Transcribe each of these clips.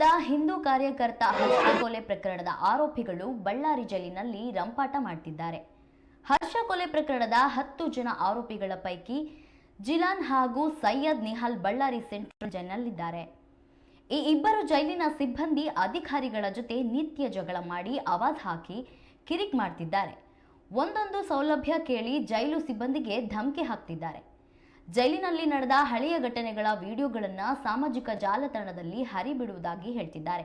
ಪ್ರಸಿದ್ಧ ಹಿಂದೂ ಕಾರ್ಯಕರ್ತ ಹರ್ಷ ಕೊಲೆ ಪ್ರಕರಣದ ಆರೋಪಿಗಳು ಬಳ್ಳಾರಿ ಜೈಲಿನಲ್ಲಿ ರಂಪಾಟ ಮಾಡುತ್ತಿದ್ದಾರೆ. ಹರ್ಷ ಕೊಲೆ ಪ್ರಕರಣದ 10 ಜನ ಆರೋಪಿಗಳ ಪೈಕಿ ಜಿಲಾನ್ ಹಾಗೂ ಸೈಯದ್ ನಿಹಾಲ್ ಬಳ್ಳಾರಿ ಸೆಂಟ್ರಲ್ ಜೈಲಿನಲ್ಲಿದ್ದಾರೆ. ಈ ಇಬ್ಬರು ಜೈಲಿನ ಸಿಬ್ಬಂದಿ ಅಧಿಕಾರಿಗಳ ಜೊತೆ ನಿತ್ಯ ಜಗಳ ಮಾಡಿ ಆವಾಜ್ ಹಾಕಿ ಕಿರಿಕ್ ಮಾಡ್ತಿದ್ದಾರೆ. ಒಂದೊಂದು ಸೌಲಭ್ಯ ಕೇಳಿ ಜೈಲು ಸಿಬ್ಬಂದಿಗೆ ಧಮಕಿ ಹಾಕ್ತಿದ್ದಾರೆ. ಜೈಲಿನಲ್ಲಿ ನಡೆದ ಹಳೆಯ ಘಟನೆಗಳ ವಿಡಿಯೋಗಳನ್ನು ಸಾಮಾಜಿಕ ಜಾಲತಾಣದಲ್ಲಿ ಹರಿಬಿಡುವುದಾಗಿ ಹೇಳ್ತಿದ್ದಾರೆ.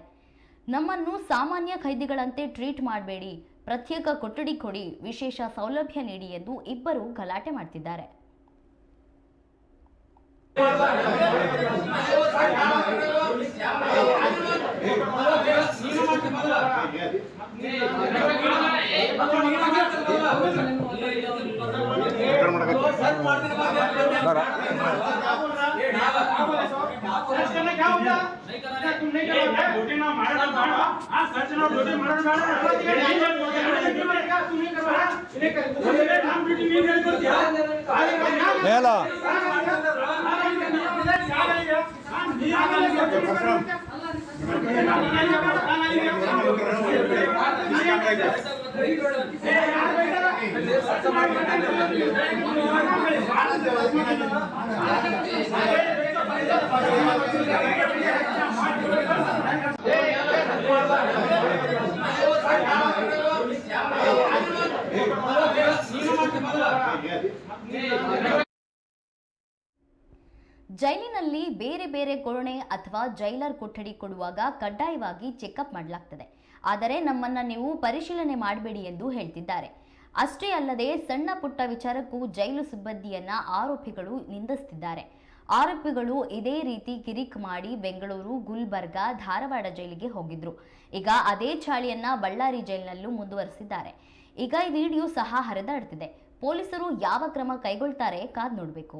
ನಮ್ಮನ್ನು ಸಾಮಾನ್ಯ ಖೈದಿಗಳಂತೆ ಟ್ರೀಟ್ ಮಾಡಬೇಡಿ, ಪ್ರತ್ಯೇಕ ಕೊಠಡಿ ಕೊಡಿ, ವಿಶೇಷ ಸೌಲಭ್ಯ ನೀಡಿ ಎಂದು ಇಬ್ಬರು ಗಲಾಟೆ ಮಾಡ್ತಿದ್ದಾರೆ. ಜೈಲಿನಲ್ಲಿ ಬೇರೆ ಬೇರೆ ಕೋಣೆ ಅಥವಾ ಜೈಲರ್ ಕೊಠಡಿ ಕೊಡುವಾಗ ಕಡ್ಡಾಯವಾಗಿ ಚೆಕ್ಅಪ್ ಮಾಡಲಾಗ್ತದೆ. ಆದರೆ ನಮ್ಮನ್ನ ನೀವು ಪರಿಶೀಲನೆ ಮಾಡಬೇಡಿ ಎಂದು ಹೇಳ್ತಿದ್ದಾರೆ. ಅಷ್ಟೇ ಅಲ್ಲದೆ ಸಣ್ಣ ಪುಟ್ಟ ವಿಚಾರಕ್ಕೂ ಜೈಲು ಸಿಬ್ಬಂದಿಯನ್ನ ಆರೋಪಿಗಳು ನಿಂದಿಸುತ್ತಿದ್ದಾರೆ. ಆರೋಪಿಗಳು ಇದೇ ರೀತಿ ಕಿರಿಕ್ ಮಾಡಿ ಬೆಂಗಳೂರು, ಗುಲ್ಬರ್ಗಾ, ಧಾರವಾಡ ಜೈಲಿಗೆ ಹೋಗಿದ್ರು. ಈಗ ಅದೇ ಚಾಳಿಯನ್ನ ಬಳ್ಳಾರಿ ಜೈಲಿನಲ್ಲೂ ಮುಂದುವರೆಸಿದ್ದಾರೆ. ಈಗ ಈ ವಿಡಿಯೋ ಸಹ ಹರಿದಾಡ್ತಿದೆ. ಪೊಲೀಸರು ಯಾವ ಕ್ರಮ ಕೈಗೊಳ್ತಾರೆ ಕಾದ್ ನೋಡಬೇಕು.